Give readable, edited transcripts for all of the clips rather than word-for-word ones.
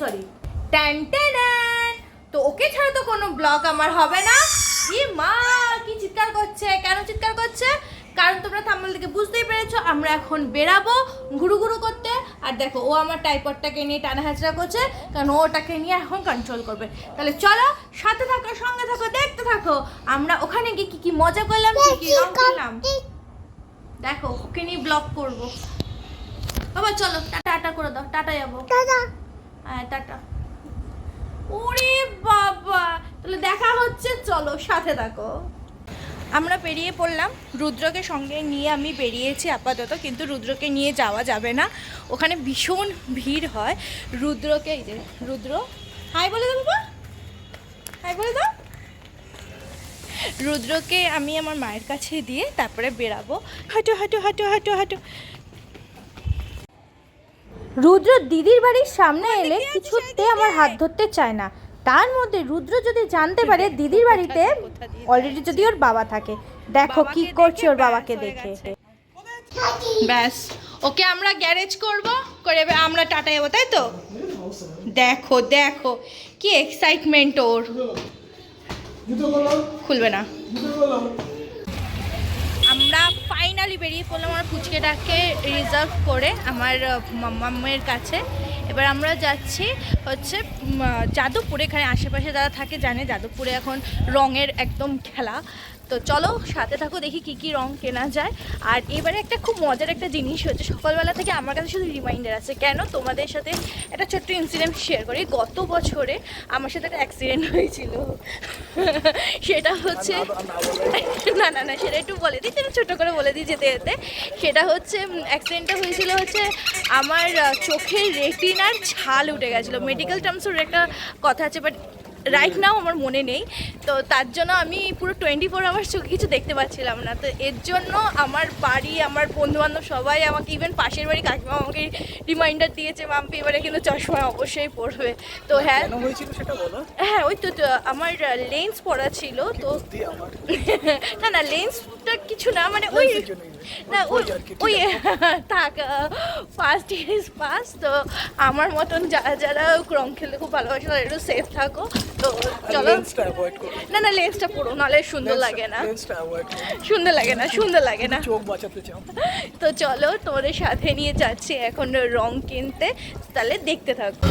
Sorry tan. তো ওকে ছাড়া তো কোনো ব্লগ আমার হবে না। ই মা কি চিৎকার করছে, কেন চিৎকার করছে? কারণ তোমরা থাম্বনেল থেকে বুঝতেই পেরেছো আমরা এখন বেরাবো ঘুরু ঘুরু করতে। আর দেখো ও আমার টাইপডটাকে নিয়ে টানা হাঁচড়া করছে, কারণ ওটাকে নিয়ে এখন কন্ট্রোল করবে। তাহলে চলো সাথে থাকো, সঙ্গে থাকো, দেখতে থাকো আমরা ওখানে গিয়ে কি কি মজা করলাম, কি কি রং করলাম। দেখো ওকে নিয়ে ব্লগ করবো। বাবা চলো টাটা করে দাও, টাটা যাবো। হ্যাঁ টাটা। ওরে বাবা, তাহলে দেখা হচ্ছে, চলো সাথে থাকো। আমরা বেরিয়ে পড়লাম, রুদ্রকে সঙ্গে নিয়ে আমি বেরিয়েছি আপাতত, কিন্তু রুদ্রকে নিয়ে যাওয়া যাবে না, ওখানে ভীষণ ভিড় হয়। রুদ্রকে, এই যে রুদ্র হাই বলে দাও বাবা, হাই বলে দাও। রুদ্রকে আমি আমার মায়ের কাছে দিয়ে তারপরে বেরাবো। হাঁটো হাঁটো হাঁটো হাঁটো হাঁটো। রুদ্র দিদির বাড়ির সামনে এলে কিছুতে আমার হাত ধরতে চায় না। তার মধ্যে রুদ্র যদি জানতে পারে দিদির বাড়িতে অলরেডি যদি ওর বাবা থাকে, দেখো কি করছে ওর বাবাকে দেখে। ব্যাস ওকে আমরা গ্যারেজ করব, করে আমরা টাটা যাবো, তাই তো? দেখো দেখো কি এক্সাইটমেন্ট ওর। খুলবে না। আমরা ফাইনালি বেরিয়ে পড়লাম আমার ফুচকেটাকে রিজার্ভ করে আমার মাম্মামের কাছে। এবার আমরা যাচ্ছি হচ্ছে যাদবপুরে, এখানে আশেপাশে যারা থাকে জানে যাদবপুরে এখন রঙের একদম খেলা। তো চলো সাথে থাকো, দেখি কি কি রং কেনা যায়। আর এবারে একটা খুব মজার একটা জিনিস হচ্ছে, সকালবেলা থেকে আমার কাছে শুধু রিমাইন্ডার আছে। কেন? তোমাদের সাথে একটা ছোট্ট ইনসিডেন্ট শেয়ার করি। গত বছরে আমার সাথে একটা অ্যাক্সিডেন্ট হয়েছিল। সেটা হচ্ছে না না না সেটা একটু বলে দিই, সেটা ছোটো করে বলে দিই যেতে যেতে। সেটা হচ্ছে অ্যাক্সিডেন্টটা হয়েছিল হচ্ছে আমার চোখের রেটিনার ছাল উঠে গেছিলো। মেডিকেল টার্মসের একটা কথা আছে, বাট রাইট নাও আমার মনে নেই। তো তার জন্য আমি পুরো 24 আওয়ার্স চোখে কিছু দেখতে পাচ্ছিলাম না। তো এর জন্য আমার বাড়ি, আমার বন্ধুবান্ধব সবাই আমাকে, ইভেন পাশের বাড়ি কাকিমা আমাকে রিমাইন্ডার দিয়েছে, মাম্পি এবারে কিন্তু চশমা অবশ্যই পড়বে। তো হ্যাঁ হ্যাঁ ওই তো আমার লেন্স পড়া ছিল। তো না না লেন্সটা কিছু না, মানে ওই না ওই থাক, ফার্স্ট ইজ ফার্স্ট। তো আমার মতন যারা যারা রং খেলতে খুব ভালোবাসে তারা একটু সেফ থাকো। তো চলো না না লেন্সটা পড়ো, নাহলে সুন্দর লাগে না, সুন্দর লাগে না, সুন্দর লাগে না। চোখ বাঁচাতে চাও তো চলো তোমাদের সাথে নিয়ে যাচ্ছি এখন রং কিনতে, তাহলে দেখতে থাকো।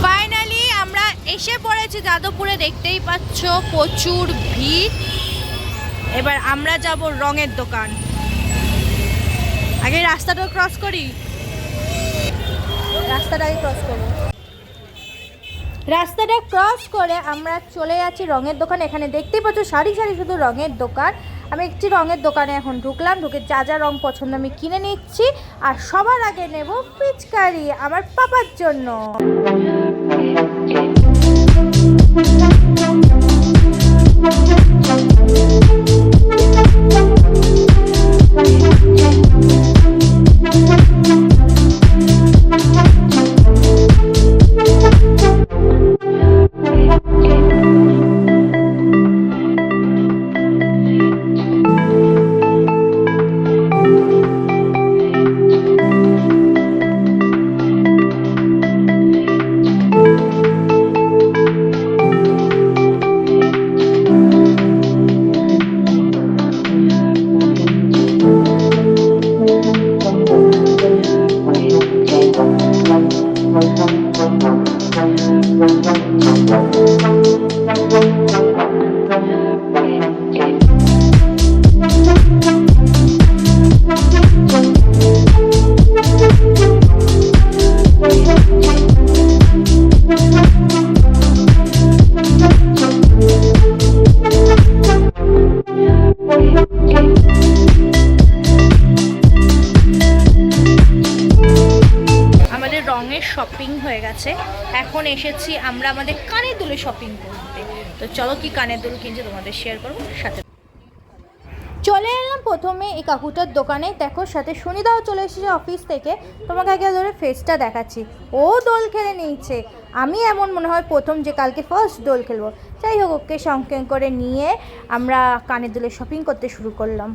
ফাইনালি আমরা এসে পড়েছি যাদবপুরে, দেখতেই পাচ্ছ প্রচুর ভিড়। এবার আমরা যাব রঙের দোকান। আগে রাস্তাটা ক্রস করি, রাস্তাটাকে ক্রস করবো। রাস্তাটা ক্রস করে আমরা চলে যাচ্ছি রঙের দোকান। এখানে দেখতেই পাচ্ছ সারি সারি শুধু রঙের দোকান। আমি একটি রঙের দোকানে এখন ঢুকলাম, ঢুকে যা যা রঙ পছন্দ আমি কিনে নিচ্ছি। আর সবার আগে নেব পিচকারি আমার পাপার জন্য। শপিং হয়ে গেছে, এখন এসেছি আমরা আমাদের কানের দুলে শপিং করতে। তো চলো কি কানের দুল কিনছে তোমাদের শেয়ার করবো সাথে। চলে এলাম প্রথমে এই কাকুটার দোকানে। দেখো সাথে সুনিদাও চলে এসেছে অফিস থেকে। তোমাকে আগে ধরে ফেসটা দেখাচ্ছি, ও দোল খেলে নিয়েছে। আমি এমন মনে হয় প্রথম যে কালকে ফার্স্ট দোল খেলবো। যাই হোক ওকে সঙ্গে করে নিয়ে আমরা কানের দুলে শপিং করতে শুরু করলাম।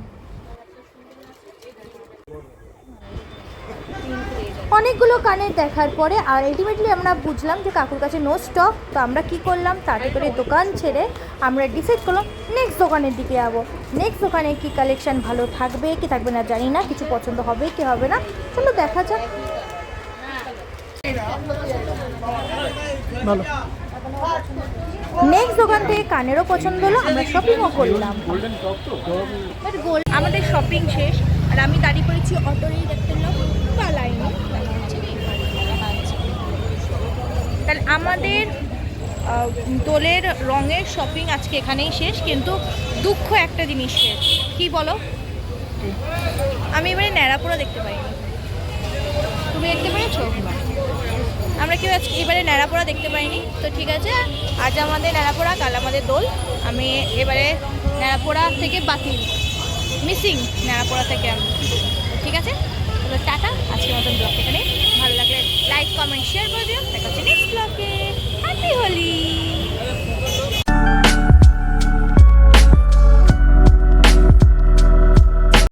অনেকগুলো কানের দেখার পরে আর আলটিমেটলি আমরা বুঝলাম যে কাকুর কাছে নো স্টক। তো আমরা কি করলাম, তাড়াতাড়ি করে দোকান ছেড়ে আমরা ডিসাইড করলাম নেক্সট দোকানের দিকে যাবো। নেক্সট দোকানে কি কালেকশন ভালো থাকবে কি থাকবে না জানি না, কিছু পছন্দ হবে কি হবে না, চলো দেখা যাক। ভালো। নেক্সট দোকান থেকে কানেরও পছন্দ হলো, আমরা শপিংও করলাম। বাট আমাদের শপিং শেষ আর আমি দাঁড়িয়ে পড়েছি অটোরেই, দেখতে পেলাম বা লাইনে। তাহলে আমাদের দোলের রঙের শপিং আজকে এখানেই শেষ, কিন্তু দুঃখ একটা জিনিস শেষ। কি বলো? আমি এবারে ন্যাড়াপোড়া দেখতে পাইনি। তুমি দেখতে পেয়েছো? আমরা কেউ আজকে এবারে ন্যাড়াপোড়া দেখতে পাইনি। তো ঠিক আছে, আজ আমাদের ন্যাড়াপোড়া, কাল আমাদের দোল। আমি এবারে ন্যাড়াপোড়া থেকে বাতিল, মিসিং ন্যাড়াপোড়া থেকে আমি। ঠিক আছে, তাহলে টাটা। আজকের মতন ব্লগ এখানে। ভালো লাগলে লাইক কমেন্ট শেয়ার করে দিও। দেখা হচ্ছে নেক্সট ব্লগে। হ্যাপি হোলি।